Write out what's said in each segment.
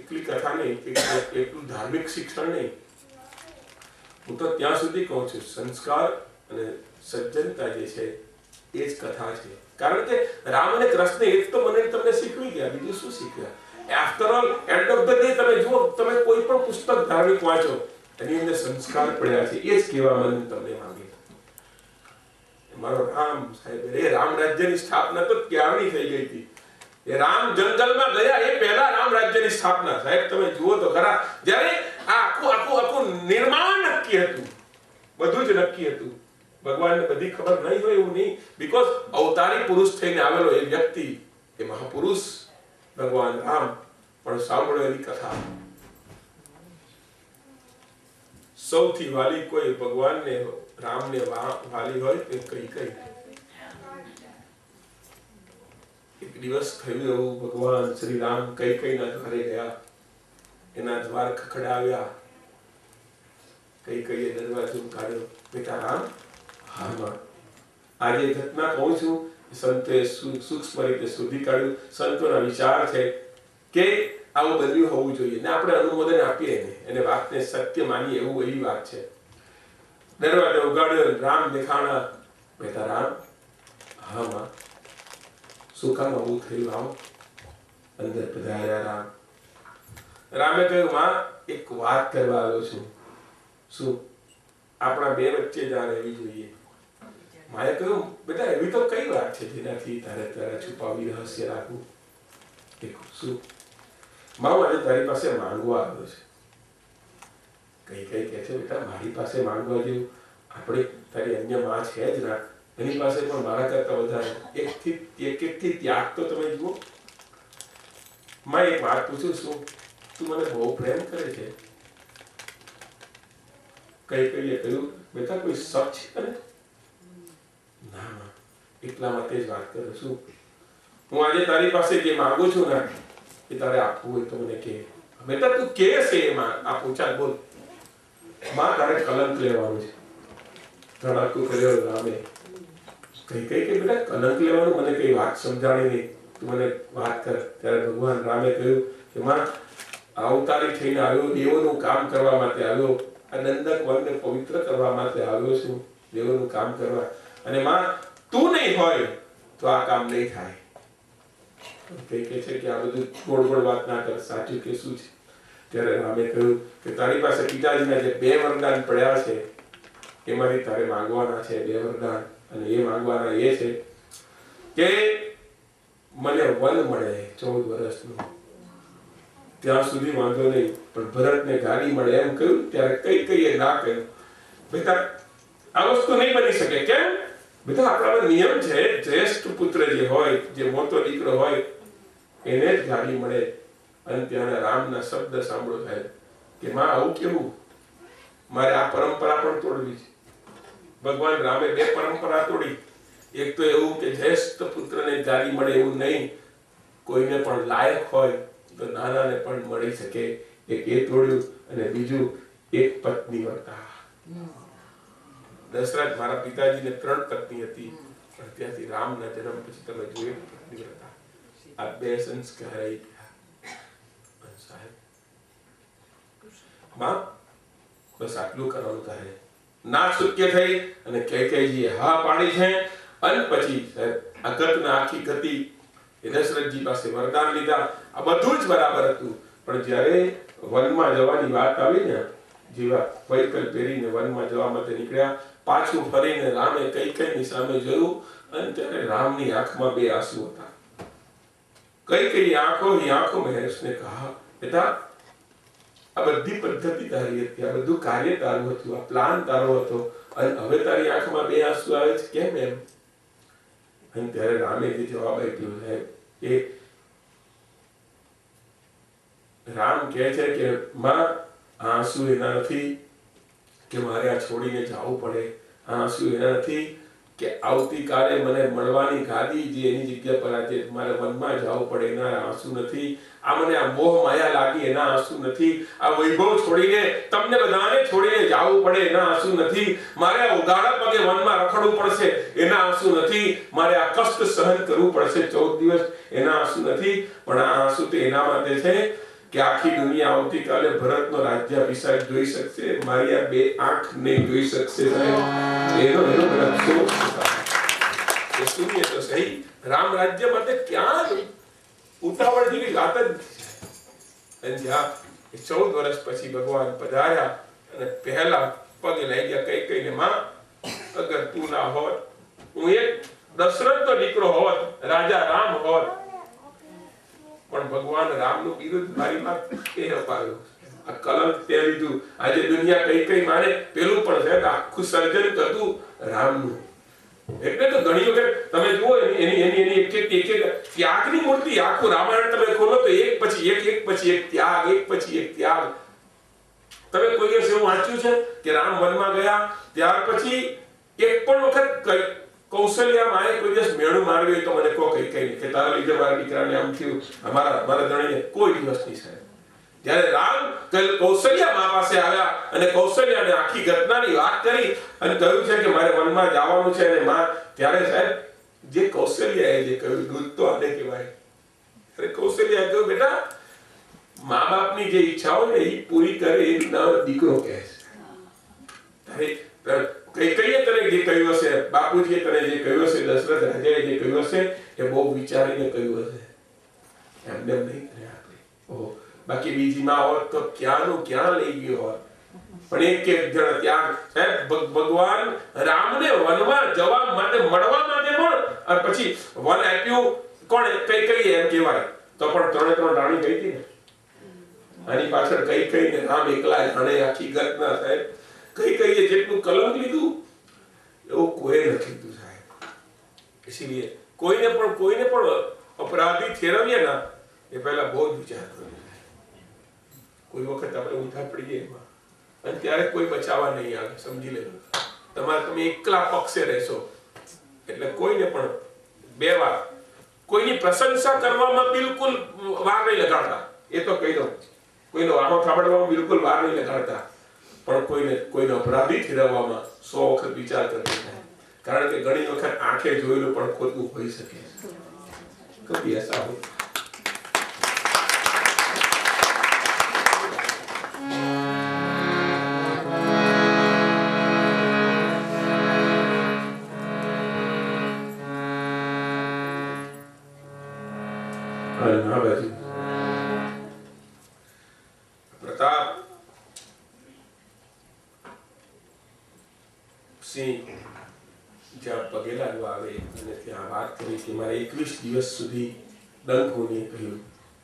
એકલી કથા નહીં, એટલું ધાર્મિક શિક્ષણ નહીં. હું તો ત્યાં સુધી કહું છું, સંસ્કાર અને સજ્જનતા જે છે એ જ કથા છે. કારણ કે રામ અને કૃષ્ણ એક તો મને તમને શીખવી ગયા, બીજું શું શીખ્યા? After all end of the day તમે જુઓ, તમે કોઈ પણ પુસ્તક ધાર્મિક વાંચો, એની અંદર સંસ્કાર પડ્યા છે. એ જ કહેવા મને તમને માંગે. મારો રામ સાહેબ, એ રામ રાજ્યની સ્થાપના તો ક્યારની થઈ ગઈ હતી. એ રામ જંગલમાં ગયા એ પહેલા રામ રાજ્યની સ્થાપના. સાહેબ તમે જુઓ તો ખરા, જ્યારે આ આખું નિર્માણ નક્કી હતું, બધું જ નક્કી હતું. ભગવાનને બધી ખબર નહીં હોય એવું નહીં, બીકોઝ અવતારી પુરુષ થઈને આવેલો એ વ્યક્તિ, એ મહાપુરુષ ભગવાન રામ. પણ સાંભળો એની કથા. સૌથી વાલી કોઈ ભગવાનને, રામને વાલી હોય તે કઈ. એક દિવસ થયું એવું, ભગવાન શ્રી રામ કઈના ઘરે ગયા, એના દ્વાર ખખડાવ્યા. કઈએ દરવાજો કાઢ્યો. બેટા રામ, હામાં આજે ઘટના કહું છું, સંતોએ સૂક્ષ્મ રીતે શોધી કાઢ્યું. સંતોના વિચાર છે કે આવું બન્યું હોવું જોઈએ ને આપણે અનુમોદન આપીએ એને વાતને સત્ય માનીએ એવું એવી વાત છે. દરવાજો ઉગાડ્યો, રામ દેખાણા. બેટા રામ, હા માં, શું કામ આવું થયું? આવો. અંદર પધાર્યા રામ. રામે કહ્યું, માં એક વાત કરવા આવ્યો છું. શું? આપણા બે વચ્ચે જ આ રહેવી જોઈએ. માએ કહ્યું, બેટા એવી તો કઈ વાત છે જેનાથી તારે છુપાવી રહસ્ય રાખવું? શું? માં આજે તારી પાસે માંગવા આવ્યો છે. કઈ કહે છે, બેટા મારી પાસે માંગવા જેવું? આપણે તારી અન્ય માં છે જ ના, એની પાસે પણ મારા કરતા વધારે એકથી ત્યાગ તો તમે જુઓ. માં એક વાત પૂછું, શું તું મને બહુ પ્રેમ કરે છે? કઈએ કહ્યું, બેટા કોઈ શક છે તને? ના માં, એટલા માટે જ વાત કરું છું. હું આજે તારી પાસે જે માંગુ છું ને એ તારે આપવું હોય તો મને કે. બેટા તું કે છે એમાં આપું, ચાલ બોલ. માં તારે કલંક લેવાનું છે. ધડાકું કર્યો રામે. કઈ કે બેટા કલંક લેવાનું મને કઈ વાત સમજાણી નહીં, તું મને વાત કર. ત્યારે ભગવાન રામે કહ્યું કે માં અવતારી થઈને આવ્યો, દેવોનું કામ કરવા માટે આવ્યો. આ નંદક વનને પવિત્ર કરવા માટે આવ્યો છું, દેવોનું કામ કરવા. અને માં તું નહીં હોય તો આ કામ નહીં થાય. કઈ કે છે કે આ બધું ગોળ વાત ના કર, સાચું કે શું છે? ત્યારે રામે કહ્યું કે તારી પાસે પિતાજીના જે 2 વરદાન પડ્યા છે એમાંથી તારે માંગવાના છે 2 વરદાન. અને એ માંગવાના એ છે કે મને વન મળે 14 વર્ષનું. ત્યાં સુધી વાંધો નહીં, પણ ભરતને ગાડી મળે એમ કહ્યું. ત્યારે કઈએ ના કહ્યું, બેટા આ વસ્તુ નહીં બની શકે. કેમ? બેટા આપણા નિયમ છે, જ્યેષ્ઠ પુત્ર જે હોય, જે મોટો દીકરો હોય એને જ ગાડી મળે. અને ત્યાં રામના શબ્દ સાંભળો થાય કે માં આવું કેવું? મારે આ પરંપરા પણ તોડવી છે. ભગવાન રામે 2 પરંપરા તોડી. એક તો એવું કે જ્યેષ્ઠ પુત્રને ગાડી મળે એવું નહીં, કોઈને પણ લાયક હોય તો નાનાને પણ મળી શકે, એક એ તોડ્યું. અને બીજું એક પત્ની વર્તા. દશરથ મારા પિતાજીને 3 પત્ની હતી, પણ ત્યાંથી રામના જન્મ પછી તમે જોયું પત્ની વર્તા. આ 2 સંસ્કાર આવી ગયા. સાહેબ માં બસ આટલું કરવાનું તારે. ના શક્ય થઈ અને કૈકેયીએ હા પાડી છે. અને પછી સાહેબ આ ઘટના આખી ગતિ એ દશરથજી પાસે વરદાન લીધા. આ બધું જ બરાબર હતું, પણ જ્યારે વનમાં જવાની વાત આવી ને, જેવા વૈકલ પહેરીને વનમાં જવા માટે નીકળ્યા, પાછું ફરીને રામે કૈકેયીની સામે જોયું. અને ત્યારે રામની આંખમાં 2 આંસુ હતા. કૈકેયી આંખો મેં હર્ષને કહા, બેટા આ બધી પદ્ધતિ તારી હતી, આ બધું કાર્ય તારું હતું, આ પ્લાન તારો હતો, અને હવે તારી આંખમાં 2 આંસુ આવે છે, કેમ એમ? અને ત્યારે રામે જે જવાબ આપ્યો છે એ રામ કહે છે કે માં આંસુ એના નથી કે મારે આ છોડીને જવું પડે. આંસુ એના નથી કે આવતીકાલે મને મળવાની ગાદી જે એની જગ્યા પર આજે મારે વનમાં જવું પડે, એના આંસુ નથી. આ મને આ મોહ માયા લાગી એના આંસુ નથી. આ વૈભવ છોડીને, તમને બધાને છોડીને જવું પડે એના આંસુ નથી. મારે આ ઉગાડા પગે વનમાં રખડવું પડશે એના આંસુ નથી. મારે આ કષ્ટ સહન કરવું પડશે 14 દિવસ એના આંસુ નથી. પણ આ આંસુ તો એના માટે છે કે આખી દુનિયા આવતીકાલે ભરતનો રાજ્યાભિષેક જોઈ શકશે, મારી આ બે આંખ નહીં જોઈ શકશે સાહેબ. એનો અફસોસ એ સુનિએ તો સહી. રામ રાજ્ય માટે ક્યાં ઉતાવળ જેવી વાત જ નથી. અને જ્યાં 14 વર્ષ પછી ભગવાન પધાર્યા અને પહેલા પગે લઈ ગયા કઈ કઈને, માં અગર તું ના હોત, હું એક દશરથનો દીકરો હોત, રાજા રામ હોત, પણ ભગવાન રામનું બિરુદ મારી માં કે અપાવ્યું. આ કલંક તે લીધું. આજે દુનિયા કઈ કઈ માને, પેલું પણ છે આખું સર્જન હતું રામનું. એટલે તો ઘણી વખત તમે જુઓ એની એક ત્યાગની મૂર્તિ. આખું રામાયણ તમે ખોલો તો એક પછી એક ત્યાગ, એક પછી એક ત્યાગ. તમે કોઈ દિવસ એવું વાંચ્યું છે કે રામ વનમાં ગયા ત્યાર પછી એક પણ વખત કૌશલ્યા માએ કોઈ દિવસ મેળું માર્યું હોય તો મને કહો કઈ કઈ કે તારા લીધે મારા દીકરાને આમ થયું, અમારા ધણીને? કોઈ દિવસ નહીં સાહેબ. જ્યારે રામ કૌશલ્યા મા પાસે આવ્યા અને કૌશલ્યાને આખી ઘટનાની વાત કરી અને કહ્યું છે કે મારે વનમાં જવાનું છે અને માં, ત્યારે સાહેબ જે કૌશલ્યાએ જે કહ્યું, દૂધ તો આને કહેવાય. અરે કૌશલ્યાએ કહ્યું, બેટા મા બાપની જે ઈચ્છા હોય ને એ પૂરી કરે એ દીકરો કહે છે. કઈ કઈએ તને જે કહ્યું હશે, બાપુજીએ તને જે કહ્યું હશે, દશરથ રાજાએ જે કહ્યું હશે એ બહુ વિચારીને કહ્યું હશે, એમને નહીં કર્યા આપણે. બાકી બીજી માં હોત તો ક્યાંનું ક્યાં લઈ ગયો હોત. પણ એક જણ ત્યાં સાહેબ ભગવાન રામને વનમાં જવા માટે મળવા માટે પણ પછી વન આપ્યું કોણ? કઈ કઈ એમ કહેવાય તો પણ 3 રાણી ગઈ હતી ને. આની પાછળ કઈ કઈ ને રામ એકલા જાણે આખી ઘટના સાહેબ. કઈ કઈએ જેટલું કલંક લીધું એવું કોઈ નથી લીધું સાહેબ. ઇસીલિએ કોઈને પણ અપરાધી ઠેરવીએ ના એ પહેલા બહુ જ વિચાર કરવો. કોઈ વખત આપણે ઊંધા પડીએ એમાં અને ત્યારે કોઈ બચાવવા નહીં આવે, સમજી લેજો. તમે એકલા પક્ષે રહેશો એટલે કોઈને પણ 2 વાર કોઈની પ્રશંસા કરવામાં બિલકુલ વાર નહીં લગાડતા. એ તો કહી દઉં, કોઈનો વાહો થાબડવામાં બિલકુલ વાર નહીં લગાડતા, પણ કોઈને અપરાધી ઠેરવવામાં 100 વખત વિચાર કરવો. કારણ કે ઘણી વખત આંખે જોયેલું પણ ખોટું હોઈ શકે. કભી એસા હોય. પ્રતાપ સિંહ જ્યાં પગે લાગવા આવે અને ત્યાં વાત કરી કે મારે 21 દિવસ સુધી ડંખોને કહ્યું,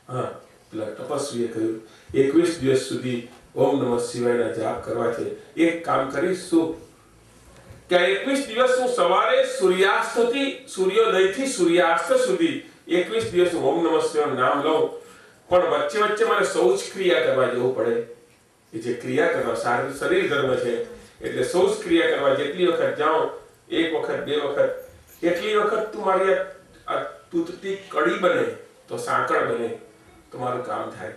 હા પેલા તપસ્વીએ કહ્યું 21 દિવસ સુધી ઓમ નમઃ શિવાયના જાપ કરવા છે. એક કામ કરીશ શું કે 21 દિવસ હું સવારે સૂર્યોદયથી સૂર્યાસ્ત સુધી 21 દિવસ ઓમ નમઃ શિવાયનું નામ લઉં, પણ વચ્ચે વચ્ચે મારે શૌચ ક્રિયા કરવા જવું પડે. એ જે ક્રિયા કરવા શરીર ધર્મ છે એટલે શૌચ ક્રિયા કરવા જેટલી વખત જાઉં, 1 વખત 2 વખત, એટલી વખત તું મારી આ તૂટતી કડી બને તો સાંકળ બને તો મારું કામ થાય.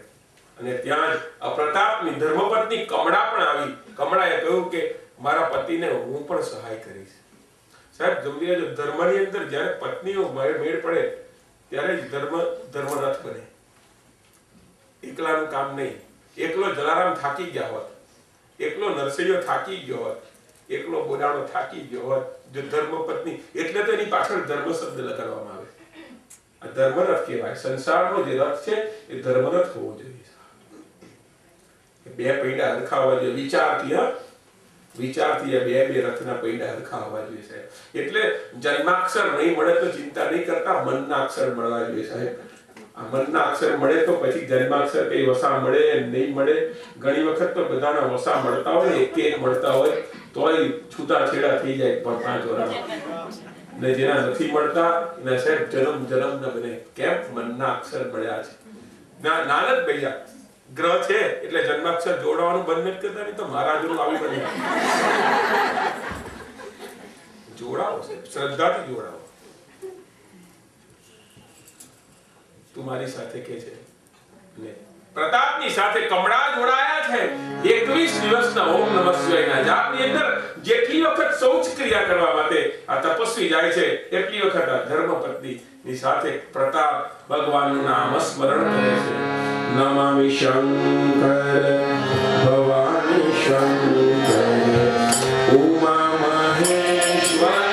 અને ત્યાં જ અપ્રતાપની ધર્મપત્ની કમળા પણ આવી. કમળાએ કહ્યું કે મારા પતિને હું પણ સહાય કરીશ. સાહેબ સમજી લેજો, ધર્મની અંદર જ્યારે પત્નીઓ મેળ પડે ત્યારે જ ધર્મરથ બને. એકલાનું કામ નહીં. એકલો જલારામ થાકી ગયા હોત, એકલો નરસૈયો થાકી ગયો હોત, એકલો બોડાણો થાકી ગયો હોત, જો ધર્મપત્ની, એટલે તો એની પાછળ ધર્મ શબ્દ લગાડવામાં આવે. આ ધર્મરથ કહેવાય. સંસારનો જે રથ છે એ ધર્મરથ હોવો જોઈએ. 2 પૈડા હરખા હોવા જોઈએ. વિચારથી 2 રથના પૈડા હરખા હોવા જોઈએ સાહેબ. એટલે જન્માક્ષર નહીં મળે તો ચિંતા નહીં કરતા, મનના અક્ષર મળવા જોઈએ સાહેબ. આ મનના અક્ષર મળે તો પછી જન્માક્ષર કઈ વસા મળે નહીં મળે. ઘણી વખત તો બધાના વસા મળતા હોય, એક મળતા હોય તોય છૂટા છેડા થઈ જાય 5 વર્ષ. ને જેના નથી મળતા એના સાહેબ જન્મ ન બને. કેમ? મનના અક્ષર મળ્યા છે. નાનક ભૈયા ગ્રહ છે એટલે જન્માક્ષર જોડવાનું બંધ નથી કરતા, નહીં તો મહારાજનું આવી બને. જોડાવો, શ્રદ્ધાથી જોડાવો. તું મારી સાથે કે છે ને પ્રતાપની સાથે કમળા જોડાયા છે. 21 દિવસના ઓમ નમઃ શિવાયના જાપની અંદર જેટલી વખત શૌચ ક્રિયા કરવા માટે આ તપસ્વી જાય છે એટલી વખત આ ધર્મપત્નીની સાથે પ્રતાપ ભગવાનનું નામ સ્મરણ કરે છે. नमामि शंकर भवानी शंकर उमा महेश्वर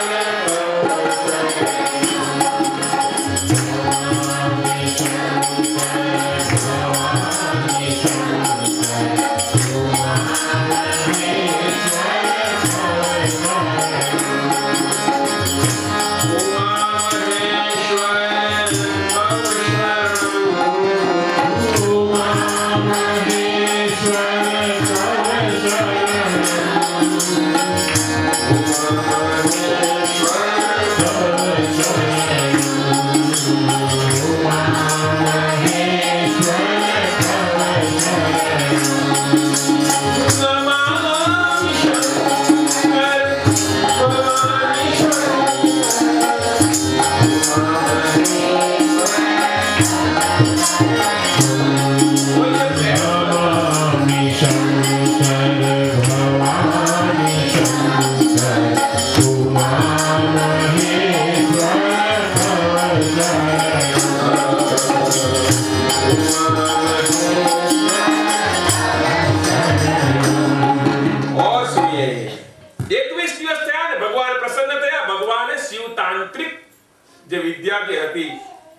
જે વિદ્યા જે હતી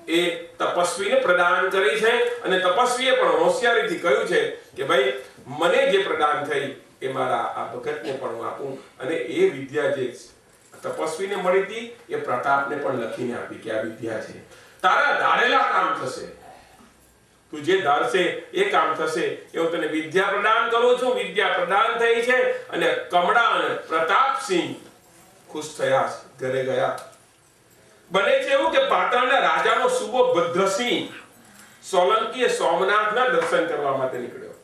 એ તપસ્વીને પ્રદાન કરી છે અને તપસ્વીએ પણ હોશિયારીથી કહ્યું છે કે ભાઈ મને જે પ્રદાન થઈ એ મારા આ ભગતને પણ હું આપું અને એ વિદ્યા જે તપસ્વીને મળી હતી એ પ્રતાપને પણ લખીને આપી કે આ વિદ્યા છે તારા ધારેલા કામ થશે તું જે ધારશે એ કામ થશે એ હું તને વિદ્યા પ્રદાન કરું છું વિદ્યા પ્રદાન થઈ છે અને કમળા અને પ્રતાપસિંહ ખુશ થયા ઘરે ગયા બને છે એવું કે પાટણના રાજાનો સુબો ભદ્રસિંહ સોલંકીએ સોમનાથના દર્શન કરવા માટે નીકળ્યો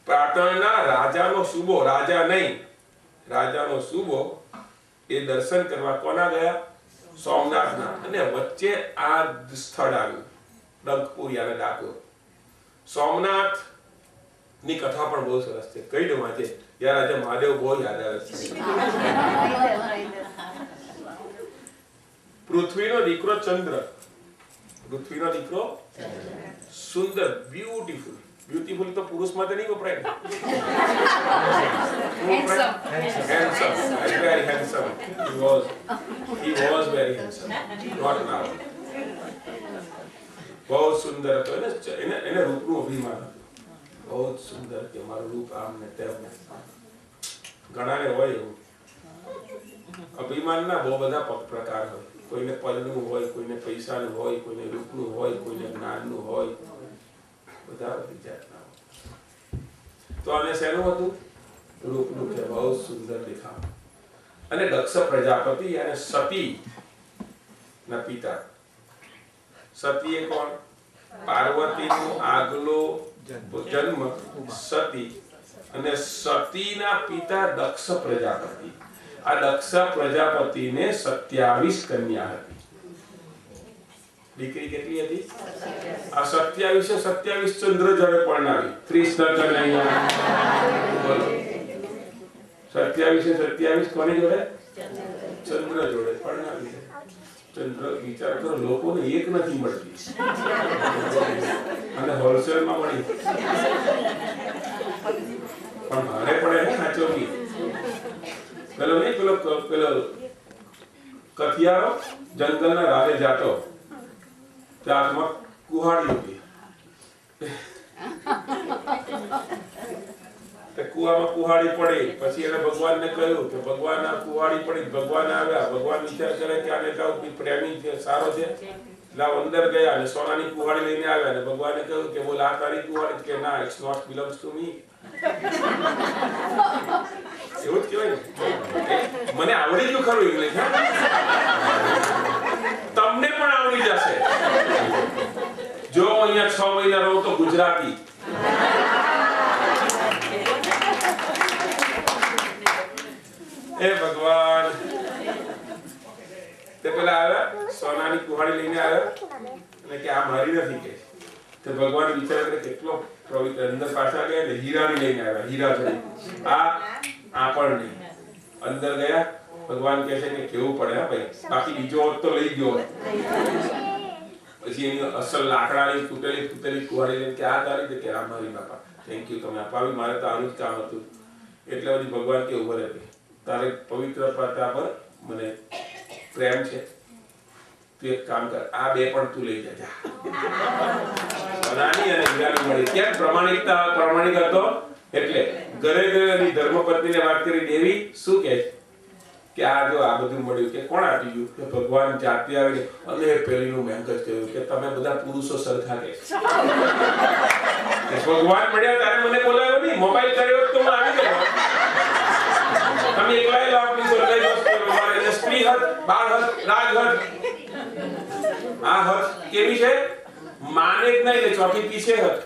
પાટણના રાજાનો સુબો રાજા નહીં રાજાનો સુબો એ દર્શન કરવા કોના ગયા સોમનાથના અને વચ્ચે આ સ્થળ આવ્યું ડંકપુરી અને ડાકોર સોમનાથ ની કથા પણ બહુ સરસ છે કઈ દઉં આજે યાર આજે મહાદેવ બહુ યાદ આવે છે પૃથ્વીનો દીકરો ચંદ્ર પૃથ્વીનો દીકરો સુંદર બ્યુટીફુલ બ્યુટીફુલ તો પુરુષ માટે નહીં વપરાય handsome very handsome he was very handsome not now બહુ સુંદર હતો એને રૂપનું અભિમાન હતું બહુ સુંદર કે મારું રૂપ આમ ને તેમ ને ઘણાને હોય એવું અભિમાનના બહુ બધા પ્રકાર હોય કોઈને પદનું હોય કોઈને પૈસાનું હોય કોઈને રૂપનું હોય કોઈને જ્ઞાનનું હોય બધા બધી જાતના તો આને શેનું હતું રૂપનું કે બહુ સુંદર દેખાવ અને દક્ષ પ્રજાપતિ અને સતી ના પિતા સતીએ કોણ પાર્વતીનો આગલો જન્મ સતી અને સતીના પિતા દક્ષ પ્રજાપતિ આ દક્ષ પ્રજાપતિને 27 કન્યા હતી દીકરી કેટલી હતી આ 27 ચંદ્ર જોડે પરણાવી 30 કન્યા બોલો 27 કોની જોડે ચંદ્ર જોડે પરણાવી ચંદ્ર વિચાર કરો લોકોને એક નથી મળતી અને હોલસેલમાં મળી પણ મારે પણ એને સાચવવી પેલો નહીં પેલો કથિયારો જંગલના રાહે જાતો ત્યારમાં કુહાડી હતી તે કુવામાં કુહાડી પડી પછી એને ભગવાનને કહ્યું કે ભગવાન આ કુહાડી પડી ભગવાન આવ્યા ભગવાન વિચાર કરે કે આને જાવ પ્રેમી છે સારો છે એટલે અંદર ગયા અને સોનાની કુહાડી લઈને આવ્યા અને ભગવાને કહ્યું કે બોલ આ તારી કુહાડી કે ના it's not belongs to me એવું જ કહેવાય મને આવડી ગયું ખરું ઇંગ્લિશ તમને પણ આવડી જશે જો અહીંયા 6 મહિના રહું તો ગુજરાતી એ ભગવાન તે પેલા આવ્યા સોનાની કુહાડી લઈને આવ્યા અને કે આ મારી નથી કે તો ભગવાન વિચાર કરે કેટલો પવિત્ર અંદર પાછા ગયા ને હીરાની લઈને આવ્યા હીરા જોડી આ પણ નહીં અંદર ગયા ભગવાન કહે છે કે કેવું પડે હા ભાઈ બાકી બીજો હોત તો લઈ ગયો પછી એની અસલ લાકડાની તૂટેલી કુવાડી લઈને કે આ તારી કે આ મારી બાપા થેન્ક યુ તમે અપાવી, મારે તો આનું જ કામ હતું. એટલે પછી ભગવાન કે ઉભો રહે, તારે પવિત્રતા પર મને પ્રેમ છે, તું એક કામ કર, આ બે પણ તું લઈ જા. નાની અને હીરાની મળી. કેમ? પ્રમાણિક હતો. એટલે ઘરે ઘરે ધર્મપત્નીને વાત કરી. દેવી શું કહે કે આ જો આ બધું મળ્યું, કે કોણ આપી ગયું? કે ભગવાન જાતે આવીને અને પેલીનું મેંગજ કહ્યું કે તમે બધા પુરુષો સરખા કે ભગવાન મળ્યા તારે મને બોલાવ્યો નહીં, મોબાઈલ કર્યો તો હું આવી ગયો. તમે એકલા લાભની સરકારી વસ્તુ મારે સ્ત્રી હદ, બાળ હદ, રાજ હદ. આ હદ કેવી છે? માને જ નહીં, ચોથી પીછે હદ.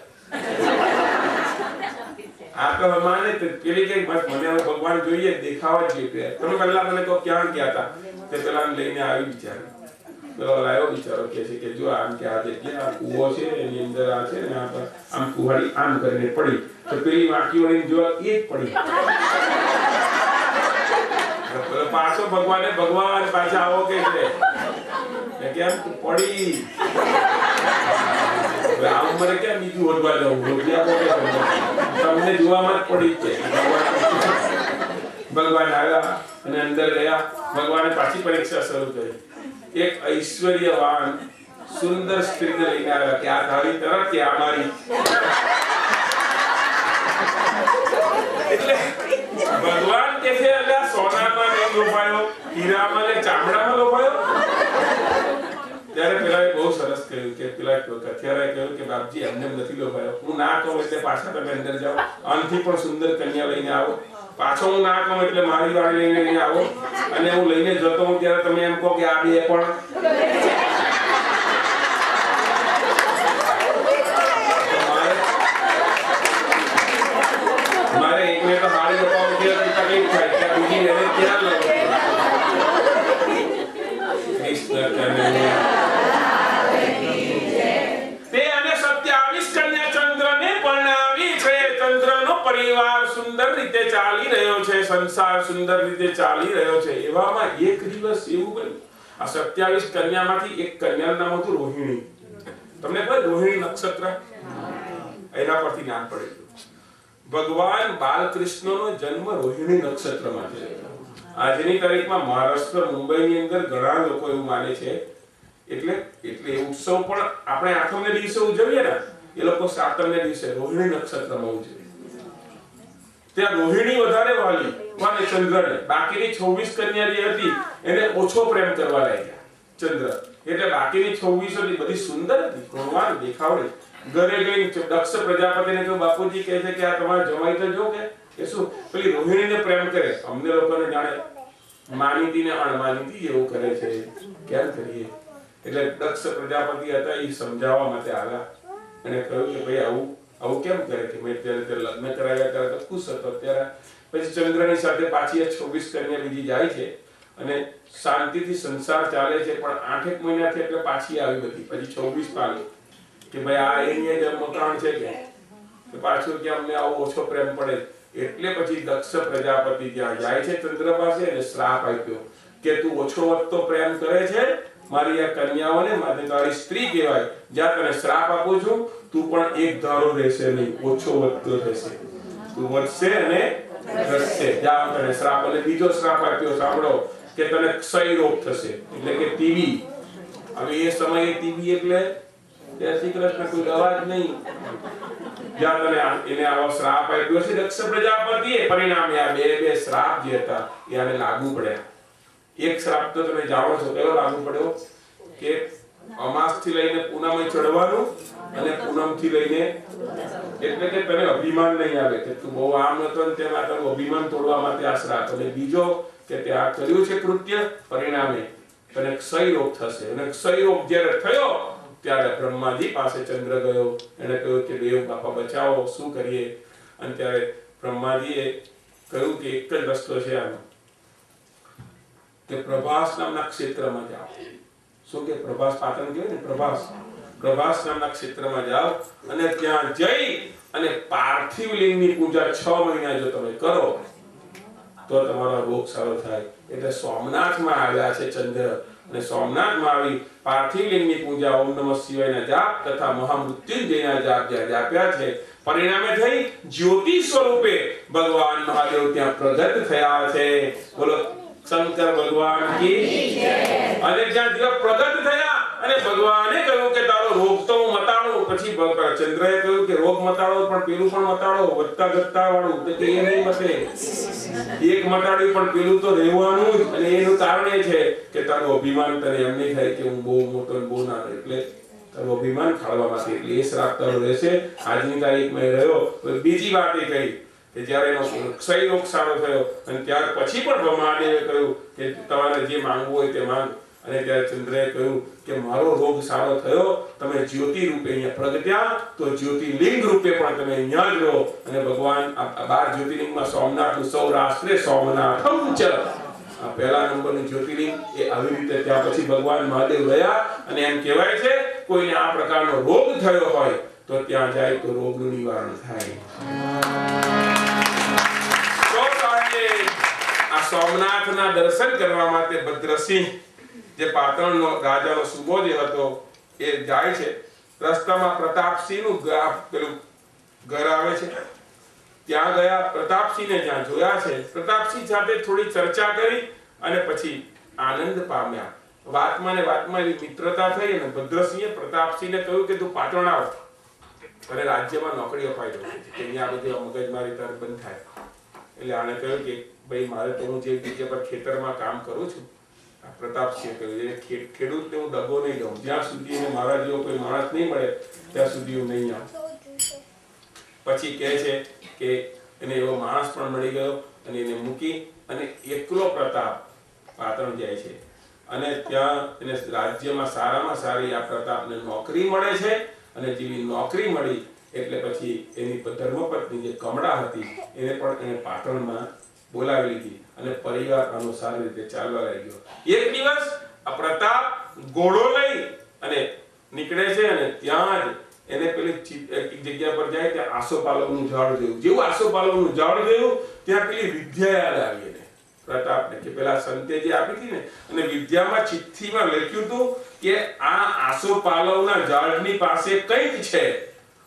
આ તો માને પેલી કે બસ મને ભગવાન જોઈએ, દેખાવા જોઈએ. તમે પહેલા મને કહો ક્યાં ગયા હતા? તે પેલા લઈને આવી બિચારી. પેલો લાયો બિચારો કે છે કે જો આમ કે આ જગ્યા આ કૂવો છે, એની અંદર આ છે ને આમ કુહાડી આમ કરીને પડી, તો પેલી વાંકી વળીને જો એ જ પડી. પાછો ભગવાને ભગવાન પાછા આવો કે છે કેમ તું પડી? આ ઉંમરે કેમ બીજું ઓઢવા જવું? તમને જોવામાં જ પડી છે. ભગવાન આવ્યા અને અંદર ગયા. ભગવાને પાછી પરીક્ષા શરૂ કરી. એક ઐશ્વર્યવાન સુંદર સ્ત્રીને લઈને આવ્યા કે આ તારી તરફ કે આ મારી. એટલે ભગવાન કે છે અલ્યા સોનામાં નહીં લોભાયો, હીરામાં ને ચામડામાં લોભાયો. ત્યારે પેલા બહુ સરસ કહ્યું કે પેલા કથિયારાએ કહ્યું કે બાપજી એમને નથી લોભાયો. હું ના કહું એટલે પાછા તમે અંદર જાઓ, આનથી પણ સુંદર કન્યા લઈને આવો. પાછો હું ના કહું એટલે મારી વાળી લઈને આવો, અને હું લઈને જતો હું ત્યારે તમે એમ કહો કે આ બે પણ. મારે એકને તો હારી લપાવું કે તકલીફ થાય કે બીજી એને ક્યાં લઉં? તે અને 27 કન્યા ચંદ્રને પરણાવી છે. ચંદ્રનો પરિવાર સુંદર રીતે ચાલી રહ્યો છે, સંસાર સુંદર રીતે ચાલી રહ્યો છે. એવામાં એક દિવસ એવું બન્યું, આ 27 કન્યામાંથી એક કન્યાનું નામ હતું રોહિણી. તમને ખબર રોહિણી નક્ષત્ર? એના પરથી નામ પડેલું. ભગવાન બાલકૃષ્ણનો જન્મ રોહિણી નક્ષત્રમાં થયો. આજની તારીખમાં મહારાષ્ટ્ર, મુંબઈની અંદર ઘણા લોકો એવું માને છે. એટલે ઉત્સવ પણ આપણે આઠમને દિવસે ઉજવીએ ને, એ લોકો સાતમને દિવસે રોહિણી નક્ષત્રમાં ઉજવે. ત્યાં રોહિણી વધારે વાલી અને ચંદ્રને. બાકીની 26 કન્યા જે હતી એને ઓછો પ્રેમ કરવા લાગ્યા ચંદ્ર. એટલે બાકીની 26 બધી સુંદર હતી, ગુણવાન, દેખાવડી. ઘરે ગઈ દક્ષ પ્રજાપતિને કહ્યું બાપુજી કહે છે કે આ તમારા જમાઈ તો જો કે શું પેલી રોહિણીને પ્રેમ કરે. અમને લોકોને જાણે માનીતી ને અણમાનીતી એવું કરે છે, કેમ કરીએ? એટલે દક્ષ પ્રજાપતિ હતા, એ સમજાવવા માટે આવ્યા અને કહ્યું કે ભાઈ આવું કેમ કરે? કે મેં ત્યારે લગ્ન કરાવ્યા ત્યારે તો ખુશ હતો. ત્યારે પછી ચંદ્રની સાથે પાછી 26 કન્યા બીજી જાય છે અને શાંતિથી સંસાર ચાલે છે. પણ 8 મહિનાથી એટલે પાછી આવી બધી, પછી 26 પાલી કે ભાઈ આ એની જ મકાન છે કે પાછું કે અમને આવો ઓછો પ્રેમ પડે. એટલે પછી દક્ષ પ્રજાપતિ ત્યાં જાય છે ચંદ્ર પાસે અને શ્રાપ આપ્યો કે તું ઓછો વધતો પ્રેમ કરે છે મારી આ કન્યાઓને, મારે તારી સ્ત્રી કહેવાય. જ્યાં તને શ્રાપ આપું છું, તું પણ એક ધારો રહેશે નહીં, ઓછો વધતો રહેશે. તું વધશે અને ઘટશે. જ્યાં તને શ્રાપ. અને બીજો શ્રાપ આપ્યો સાંભળો કે તને ક્ષય રોગ થશે, એટલે કે ટીબી. હવે એ સમયે ટીબી એટલે જય શ્રી કૃષ્ણ કોઈ દવા જ નહીં. જ્યાં તને એને આવો શ્રાપ આપ્યો છે દક્ષ પ્રજાપતિએ, પરિણામે આ બે શ્રાપ જે હતા એ આને લાગુ પડ્યા. એક શ્રાપ તો તમે જાણો છો કયો લાગુ પડ્યો કે અમાસ થી લઈને પૂનમે ચડવાનું અને પૂનમ થી લઈને, એટલે કે તને અભિમાન નહીં આવે કે તું બહુ આમ હતો ને તેમાં તારું અભિમાન તોડવા માટે આ શ્રાપ. અને બીજો કે તે આ કર્યું છે કૃત્ય, પરિણામે તને ક્ષય રોગ થશે. અને ક્ષય રોગ જ્યારે થયો ત્યારે બ્રહ્માજી પાસે ચંદ્ર ગયો. એને કહ્યું કે દેવ બાપા બચાવો, શું કરીએ? અને ત્યારે બ્રહ્માજીએ કહ્યું કે એક જ રસ્તો છે આનો, કે પ્રભાસ નામના ક્ષેત્રમાં જાઓ. શું કે પ્રભાસ પાટણ કહેવાય ને, પ્રભાસ નામના ક્ષેત્રમાં જાઓ અને ત્યાં જઈ અને પાર્થિવ લિંગની પૂજા 6 મહિના જો તમે કરો તો તમારો રોગ સારો થાય. એટલે સોમનાથમાં આવ્યા છે ચંદ્ર અને સોમનાથમાં આવી પાર્થિવ લિંગની પૂજા, ઓમ નમઃ શિવાયના જાપ તથા મહામૃત્યુંજયના જાપ જ્યાં જાપ્યા છે, પરિણામે થઈ જ્યોતિ સ્વરૂપે ભગવાન મહાદેવ ત્યાં પ્રગટ થયા છે. બોલો શંકર ભગવાન કી જય. અને જ્યાં દેવ પ્રગટ થયા અને ભગવાને કહ્યું કે તારો રોગ તો હું મટાડું. પછી ચંદ્રએ કહ્યું કે રોગ મટાડો પણ પેલું પણ મટાડો, વધતા ઘટતા વાળું. તો કે એ નહીં મટે, એક મટાડ્યું પણ પેલું તો રહેવાનું જ. અને એનું કારણ એ છે કે તારું અભિમાન તને એમ નહીં થાય કે હું બહુ મોટો ને બહુ નાનો, એટલે તારું અભિમાન ખાળવા માટે એટલે એ શ્રાપ તારો રહેશે. આજની તારીખમાં રહ્યો. બીજી વાત એ કહી કે જ્યારે એનો ક્ષય રોગ સારો થયો અને ત્યાર પછી પણ મહાદેવે કહ્યું કે તમારે જે માંગવું હોય તે માંગ. અને ત્યારે ચંદ્રએ કહ્યું કે મારો રોગ સારો થયો, તમે જ્યોતિ રૂપે અહીંયા પ્રગટ્યા, તો જ્યોતિર્લિંગ રૂપે પણ તમે અહીંયા જ રહો. અને ભગવાન આ 12 જ્યોતિર્લિંગમાં સોમનાથનું સૌરાષ્ટ્રે સોમનાથમ ચ, આ પહેલા નંબરનું જ્યોતિર્લિંગ એ આવી રીતે ત્યાં પછી ભગવાન મહાદેવ રહ્યા. અને એમ કહેવાય છે કોઈને આ પ્રકારનો રોગ થયો હોય તો ત્યાં જાય તો રોગનું નિવારણ થાય. આ સોમનાથના દર્શન કરવા માટે ભદ્રસિંહ જે પાટણનો રાજાનો સુબો જે હતો એ જાય છે. રસ્તામાં પ્રતાપસિંહનું પેલું ઘર આવે છે, ત્યાં ગયા. પ્રતાપસિંહને જ્યાં જોયા છે, પ્રતાપસિંહ સાથે થોડી ચર્ચા કરી અને પછી આનંદ પામ્યા. વાતમાં ને વાતમાં એવી મિત્રતા થઈ અને ભદ્રસિંહે પ્રતાપસિંહને કહ્યું કે તું પાટણ આવ અને રાજ્યમાં નોકરી અપાઈ દઉં કે અહીંયા બધી મગજમારી તારે બંધ થાય. એટલે આને કહ્યું કે ભાઈ મારે તો હું જે જગ્યા પર ખેતરમાં કામ કરું છું, પ્રતાપસિંહે કહ્યું ખેડૂતને હું દગો નહીં દઉં, જ્યાં સુધી એને મારા જેવો કોઈ માણસ નહીં મળે ત્યાં સુધી હું નહીં આવું. પછી કહે છે કે એને એવો માણસ પણ મળી ગયો અને એને મૂકી અને એકલો પ્રતાપ પાટણ જાય છે. અને ત્યાં એને રાજ્યમાં સારામાં સારી આ પ્રતાપને નોકરી મળે છે. અને જેવી નોકરી મળી એટલે પછી એની ધર્મપત્ની જે કમળા હતી એને પણ એને પાટણમાં બોલાવી લીધી અને પરિવાર અનુસાર રીતે ચાલવા લાગ્યો. એક દિવસ આ પ્રતાપ ઘોડો લઈ અને નીકળે છે અને ત્યાં જ એને પેલી એક જગ્યા પર જાય ત્યાં આસોપાલવનું ઝાડ જોયું. જેવું આસોપાલવનું ઝાડ જોયું ત્યાં પેલી વિદ્યા યાદ આવી એને પ્રતાપને કે પેલા સંતે જે આપી હતી ને, અને વિદ્યામાં ચિઠ્ઠીમાં લખ્યું હતું કે આ આસોપાલવના ઝાડની પાસે કંઈક છે.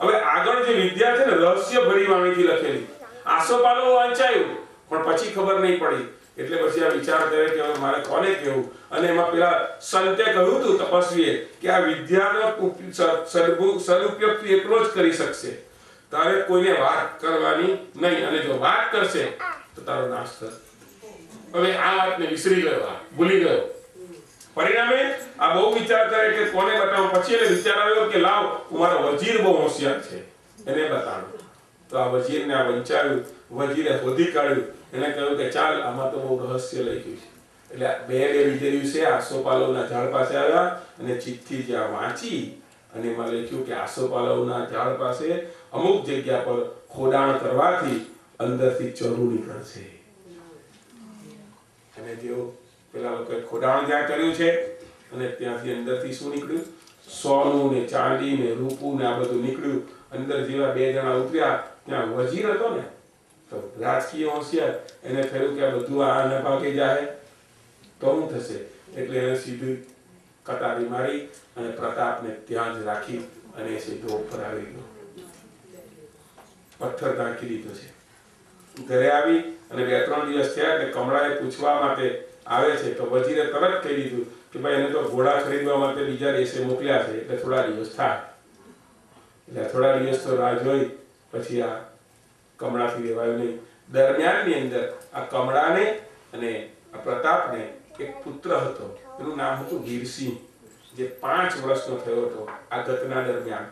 હવે આગળ જે વિદ્યા છે ને રહસ્ય ભરી વાણીથી લખેલી, આસોપાલવ વાંચાયું પણ પછી ખબર નહીં પડી. એટલે પછી આ વિચાર કરે કે હવે મારે કોને કહેવું. અને એમાં પેલા સંતે કહ્યું હતું તપસ્વીએ કે આ વિદ્યાનો સદુપયોગ તું એકલો જ કરી શકશે, તારે કોઈને વાત કરવાની નહીં, અને જો વાત કરશે તો તારો નાશ થશે. હવે આ વાતને વિસરી ગયો, ભૂલી ગયો. પરિણામે આ બહુ વિચાર કરે કે કોને બતાવું. પછી એને વિચાર આવ્યો કે લાવ મારો વજીર બહુ હોશિયાર છે, એને બતાડું. તો આ વજીરને આ વંચાવ્યું, વજીરે શોધી કાઢ્યું. એને કહ્યું કે ચાલ આમાં તો બહુ રહસ્ય લઈ ગયું છે. એટલે બીજે દિવસે આસોપાલવના ઝાડ પાસે આવ્યા અને ચિઠ્ઠી જ્યાં વાંચી અને એમાં લખ્યું કે આસોપાલવના ઝાડ પાસે અમુક જગ્યા પર ખોદાણ કરવાથી અંદરથી ચરુ નીકળશે. અને જેઓ પેલા લોકોએ ખોદાણ જ્યાં કર્યું છે અને ત્યાંથી અંદરથી શું નીકળ્યું? સોનું ને ચાંદી ને રૂપું ને આ બધું નીકળ્યું. અંદર જેવા 2 જણા ઉતર્યા ત્યાં વજીર હતો ને, તો રાજકીય હોશિયાર, એને થયું કે આ બધું આના ભાગે જાય તો શું થશે. એટલે એને સીધી કટારી મારી અને પ્રતાપને ત્યાં જ રાખી અને સીધો ઉપર આવી ગયો, પથ્થર ઢાંકી દીધો છે. ઘરે આવી અને 2-3 દિવસ થયા એટલે કમળાએ પૂછવા માટે આવે છે તો વજીરે તરત કહી દીધું કે ભાઈ એને તો ઘોડા ખરીદવા માટે બીજા દેશે મોકલ્યા છે એટલે થોડા દિવસ થાય. એટલે થોડા દિવસ તો રાહ જોઈ પછી આ કમળાથી રહેવાયું નહીં. દરમિયાનની અંદર આ કમળાને અને આ પ્રતાપને એક પુત્ર હતો, એનું નામ હતું વીરસિંહ, જે 5 વર્ષનો થયો હતો આ ઘટના દરમિયાન.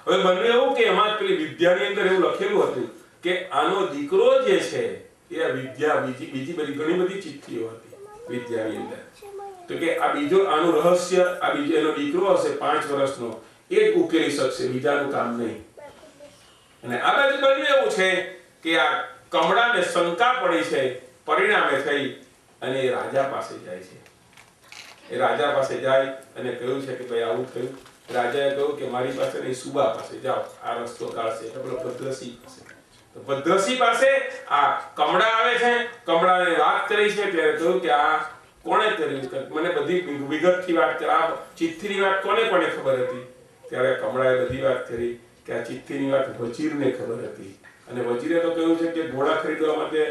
હવે બને એવું કે એમાં પેલી વિદ્યાની અંદર એવું લખેલું હતું કે આનો દીકરો જે છે એ વિદ્યા બીજી બધી ઘણી બધી ચિઠ્ઠીઓ હતી વિદ્યાની અંદર. તો કે આ બીજો આનું રહસ્ય આ બીજો એનો દીકરો હશે 5 વર્ષનો, એ જ ઉકેલી શકશે, બીજાનું કામ નહીં. અને આ બાજુ બન્યું એવું છે કે આ કમળાને શંકા પડી છે. પરિણામે થઈ અને એ રાજા પાસે જાય છે. એ રાજા પાસે જાય અને કહ્યું છે કે ભાઈ આવું થયું. રાજાએ કહ્યું કે મારી પાસે નહીં, સુબા પાસે જાઓ, આ રસ્તો કાઢશે. એટલે ભદ્રસિંહ પાસે, તો ભદ્રસિંહ પાસે આ કમળા આવે છે. કમળાને વાત કરી છે ત્યારે કહ્યું કે આ કોણે કર્યું? મને બધી વિગતથી વાત કર. આ ચિઠ્ઠીની વાત કોને કોને ખબર હતી? ત્યારે કમળાએ બધી વાત કરી કે આ ચિઠ્ઠીની વાત વજીરને ખબર હતી, અને વજીરે તો કહ્યું છે કે ઘોડા ખરીદવા માટે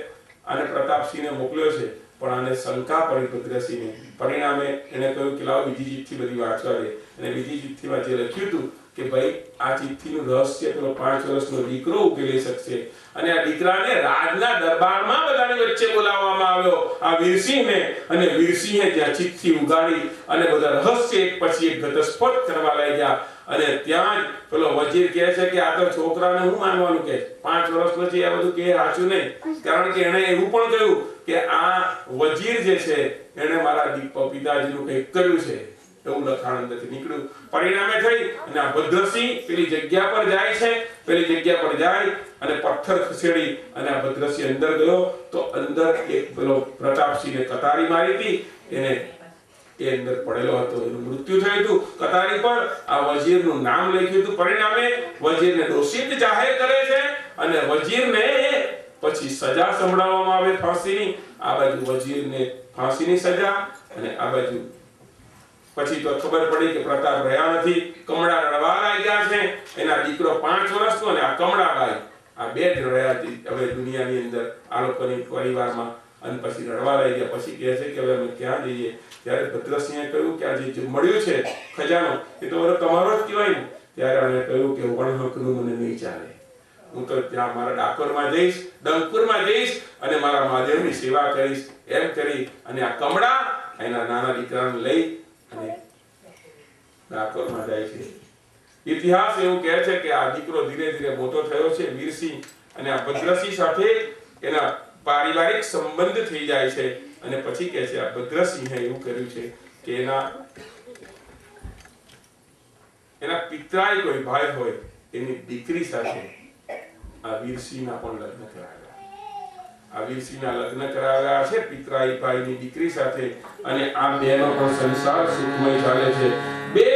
આને પ્રતાપસિંહને મોકલ્યો છે, પણ આને શંકા પડી ભદ્રસિંહને. પરિણામે એને કહ્યું કે લાવો બીજી ચિઠ્ઠી બધી વાંચવા દે. અને બીજી ચિઠ્ઠીમાં જે લખ્યું હતું કે ભાઈ આ ચિઠ્ઠીનું રહસ્ય પેલો 5 વર્ષનો દીકરો ઉકેલી શકશે, અને આ દીકરાને રાજના દરબારમાં બધાની વચ્ચે બોલાવવામાં આવ્યો, આ વીરસિંહને. અને વીરસિંહે ત્યાં ચિઠ્ઠી ઉગાડી અને બધા રહસ્ય એક પછી એક ઘટસ્ફોટ કરવા લાગ્યા. અને ત્યાં જ પેલો વજીર કહે છે કે આ તો છોકરાને હું માનવાનું કે 5 વર્ષ પછી આ બધું કે સાચું નહીં, કારણ કે એણે એવું પણ કહ્યું કે આ વજીર જે છે એણે મારા પિતાજીનું કંઈક કર્યું છે, એવું લખાણ અંદરથી નીકળ્યું. પરિણામે થઈ અને આ ભદ્રસિંહ પેલી જગ્યા પર જાય છે. પેલી જગ્યા પર જાય અને પથ્થર ખસેડી અને આ ભદ્રસિંહ અંદર ગયો તો અંદર એક પેલો પ્રતાપસિંહને કતારી મારી હતી, એને એ અંદર પડેલો હતો, એનું મૃત્યુ થયું હતું કતારી પર. આ વજીરનું નામ લખ્યું હતું. પરિણામે વજીરને દોષિત જાહેર કરે છે અને વજીરને પછી સજા સંભળાવવામાં આવે ફાંસીની. આ બાજુ વજીરને ફાંસીની સજા, અને આ બાજુ પછી તો ખબર પડી કે પ્રતાપ રહ્યા નથી. કમળા રડવા લાગ્યા છે. એના દીકરો 5 વર્ષનો અને આ કમળાબાઈ, આ બે જ રહ્યા હવે દુનિયાની અંદર આ લોકોની પરિવારમાં. અને પછી રડવા લાગ્યા. પછી કહે છે કે હવે અમે ક્યાં જઈએ? ત્યારે ભદ્રસિંહે કહ્યું કે આ જે મળ્યું છે ખજાનો એ તો હવે તમારો જ કહેવાય ને. ત્યારે એણે કહ્યું કે વણહકનું મને નહીં ચાલે, હું તો ત્યાં મારા ડાકોરમાં જઈશ, ડંકપુરમાં જઈશ અને મારા મહાદેવની સેવા કરીશ. એમ કરી અને આ કમળા એના નાના દીકરાને લઈ અને ડાકોરમાં જાય છે. ઇતિહાસ એવું કહે છે કે આ દીકરો ધીરે ધીરે મોટો થયો છે વીરસિંહ, અને આ ભદ્રસિંહ સાથે એના પારિવારિક સંબંધ થઈ જાય છે. અને પછી કહે છે આ ભદ્રસિંહે એવું કર્યું છે કે એના પિતરાઈ કોઈ ભાઈ હોય એની દીકરી સાથે આ વીરસિંહના પણ લગ્ન કરાવ્યા. આ વીરસિંહના લગ્ન કરાવ્યા છે પિતરાઈ ભાઈની દીકરી સાથે. અને આ બેનો પણ સંસાર સુખમય ચાલે છે. બે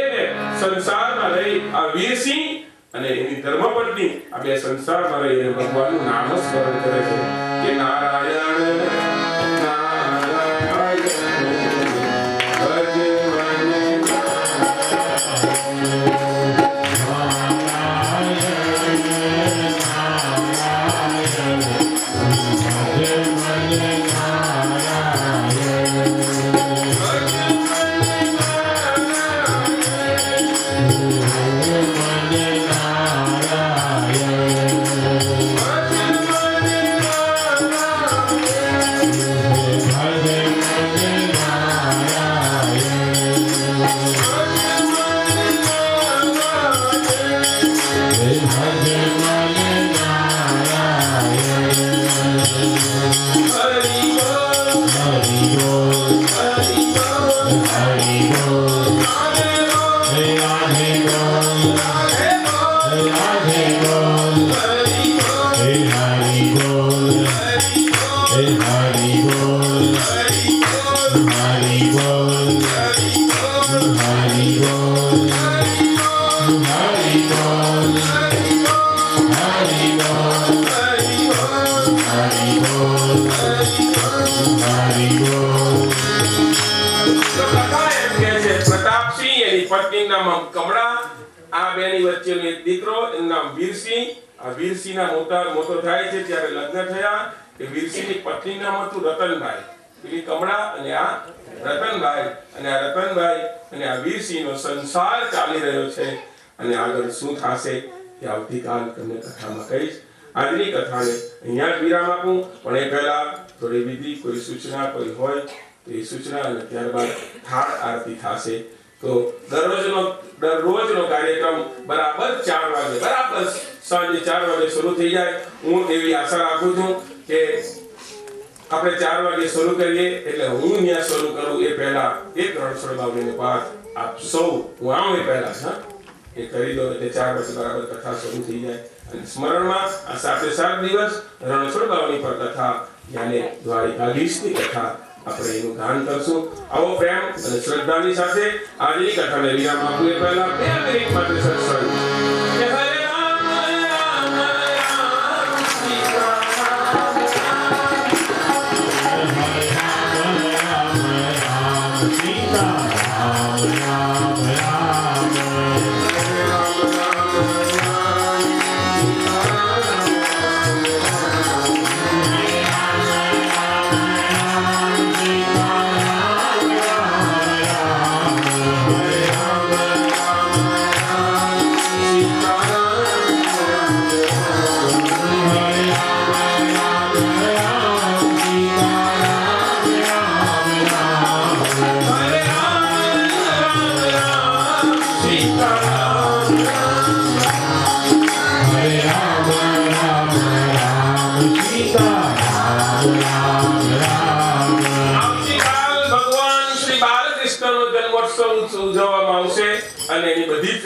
સંસારમાં રહી આ વીરસિંહ અને એની ધર્મપત્ની આ બે સંસારમાં રહી અને ભગવાનનું નામ સ્મરણ કરે છે કે નારાયણ પત્ની નામ કમળા, આ બેની વચ્ચેનો એક દીકરો એનું નામ વીરસિંહ. આ વીરસિંહના મોટો થાય છે ત્યારે લગ્ન થયા. કે વીરસિંહની પત્ની નામ હતું રતનભાઈ. પેલી કમળા અને આ રતનભાઈ, અને આ રતનભાઈ અને આ વીરસિંહનો સંસાર ચાલી રહ્યો છે. અને આગળ શું થશે એ આવતીકાલ તમને કથામાં કહીશ. આજની કથાને અહીંયા જ વિરામ આપું, પણ એ પહેલા થોડી વિધિ, કોઈ સૂચના કોઈ હોય તો એ સૂચના, અને ત્યારબાદ થાળ આરતી થશે. તો દરરોજનો કાર્યક્રમ બરાબર 4 વાગે, બરાબર સાંજે 4 વાગે શરૂ થઈ જાય. હું એવી આશા રાખું છું કે આપણે 4 વાગે શરૂ કરીએ એટલે હું ત્યાં શરૂ કરું એ પહેલા એક રણછોડ બાવળીનો પાઠ આપ સૌ હું આવું એ પહેલા એ કરી દો એટલે 4 વાગે બરાબર કથા શરૂ થઈ જાય. અને સ્મરણમાં આ 7 દિવસ રણછોડ બાવળી પર કથા, યાને દ્વારિકાધીશની કથા આપણે એનું ગાન કરશું. આવો પ્રેમ અને શ્રદ્ધાની સાથે આજની કથાને વિરામ આપવું એ પહેલા 2 મિનિટ માટે સત્સંગ. Hare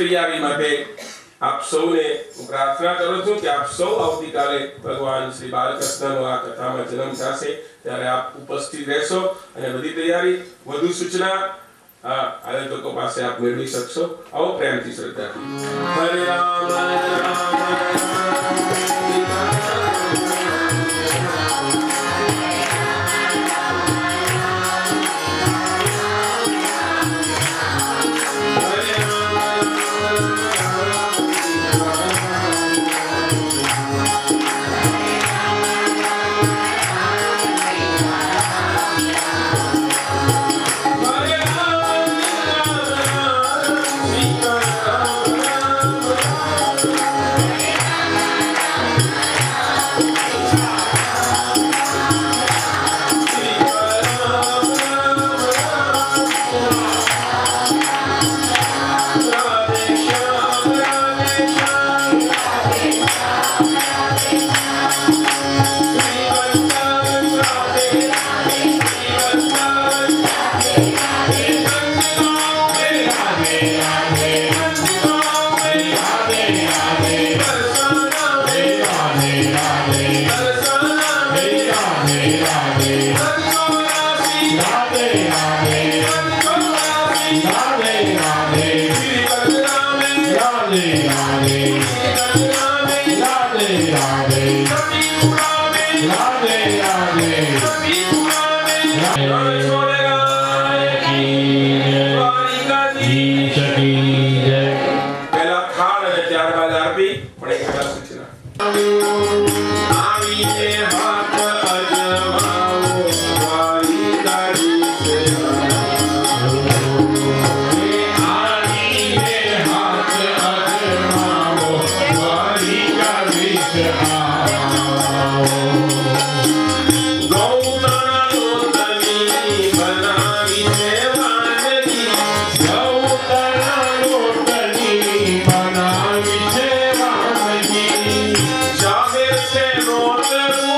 તૈયારી માટે આપ સૌને હું પ્રાર્થના કરું છું કે આપ સૌ આવતીકાલે ભગવાન શ્રી બાલકૃષ્ણનો આ કથામાં જન્મ થશે ત્યારે આપ ઉપસ્થિત રહેશો અને બધી તૈયારી વધુ સૂચના આયોજકો પાસે આપ મેળવી શકશો. આવો પ્રેમથી શ્રદ્ધાથી. હરે Ram Jabe se rote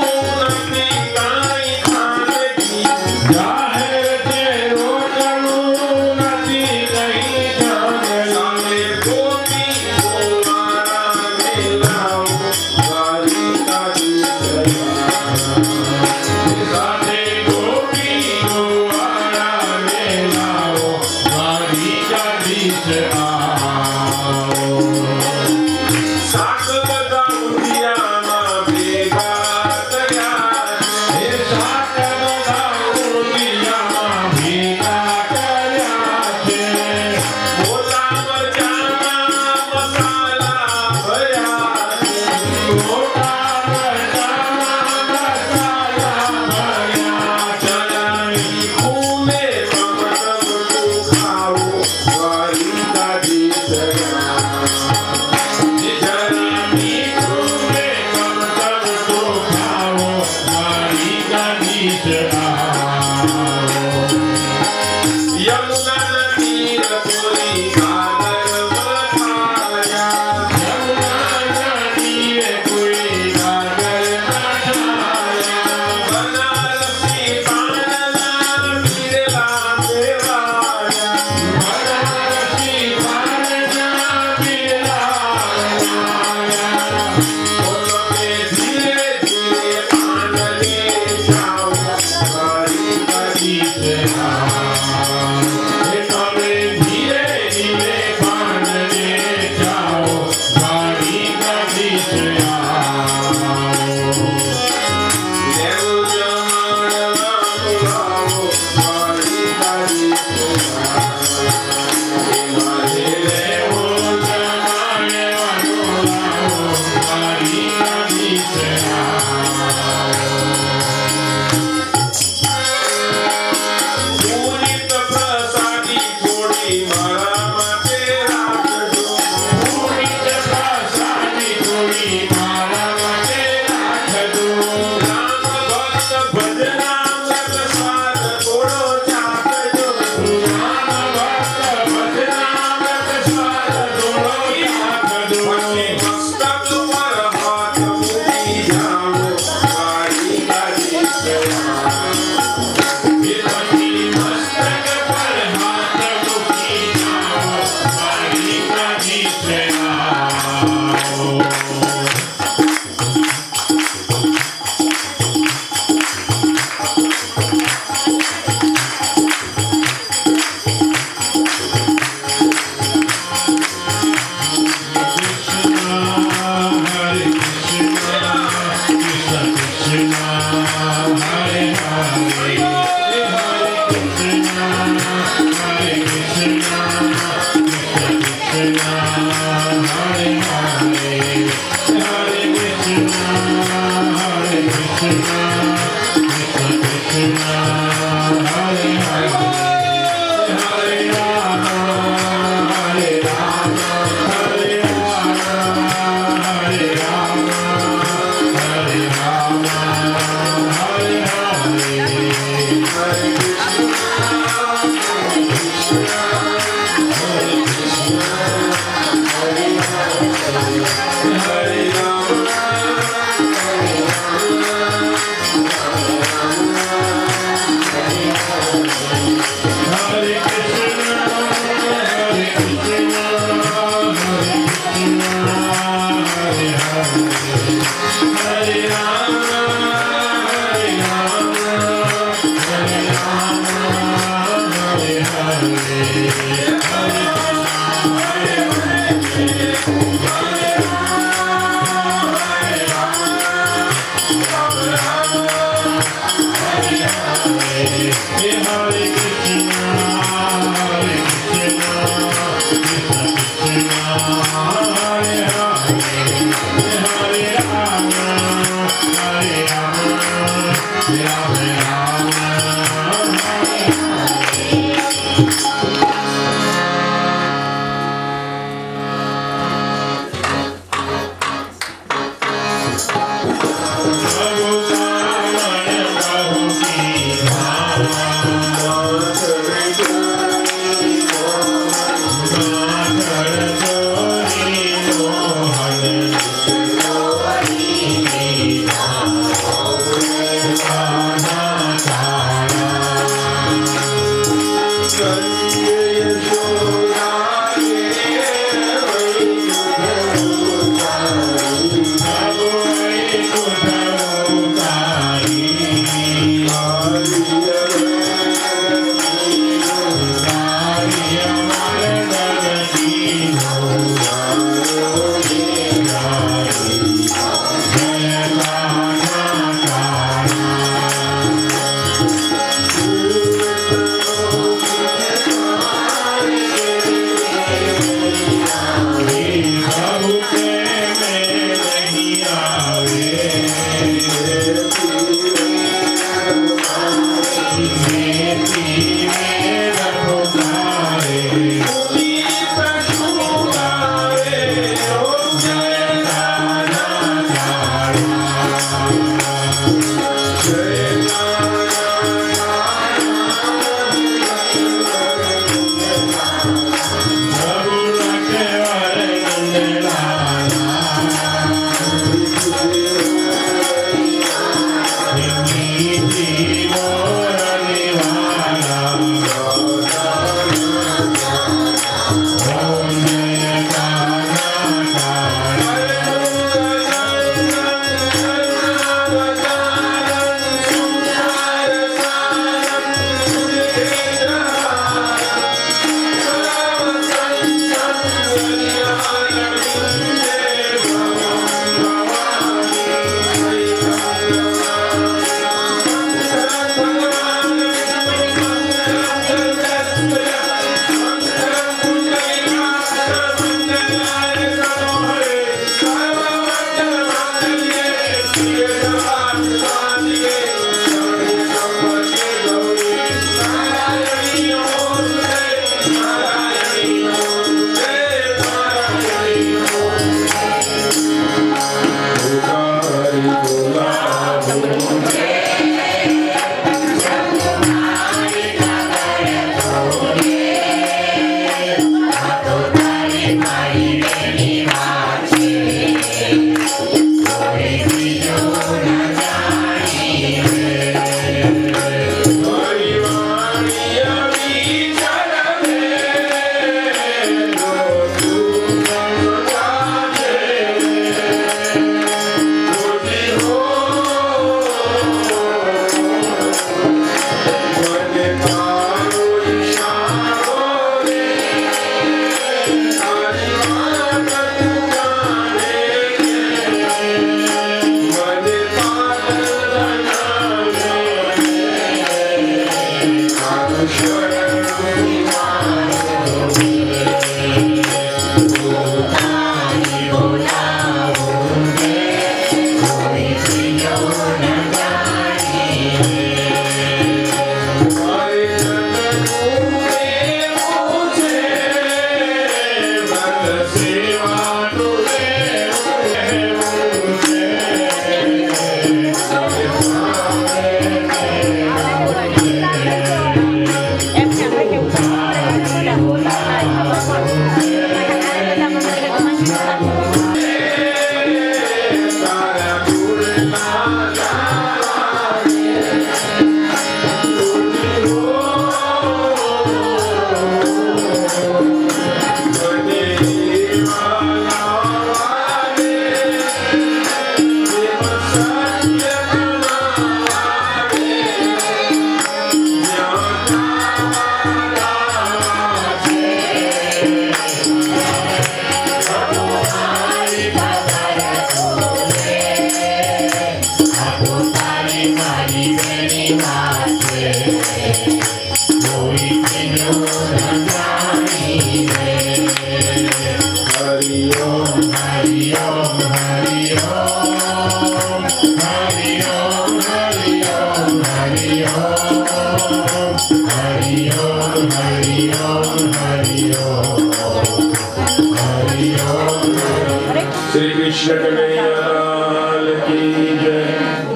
Shri Krishna Kanhaiya Lal की जय।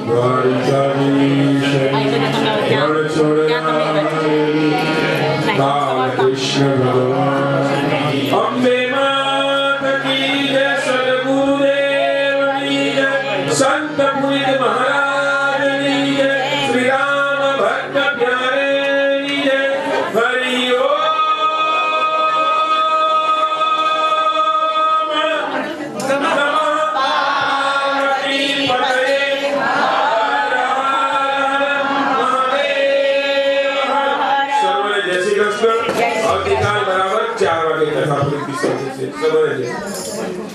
द्वारिकाधीश कृष्ण भगवान। अम्बे माता की जय। सद्गुरुदेव की जय। संत पुनीत महाराज की जय। श्री राम भक्त प्यारे की जय। हरि ओम। આવતીકાલ બરાબર 4 વાગે કથા પૂરી થઈ છે.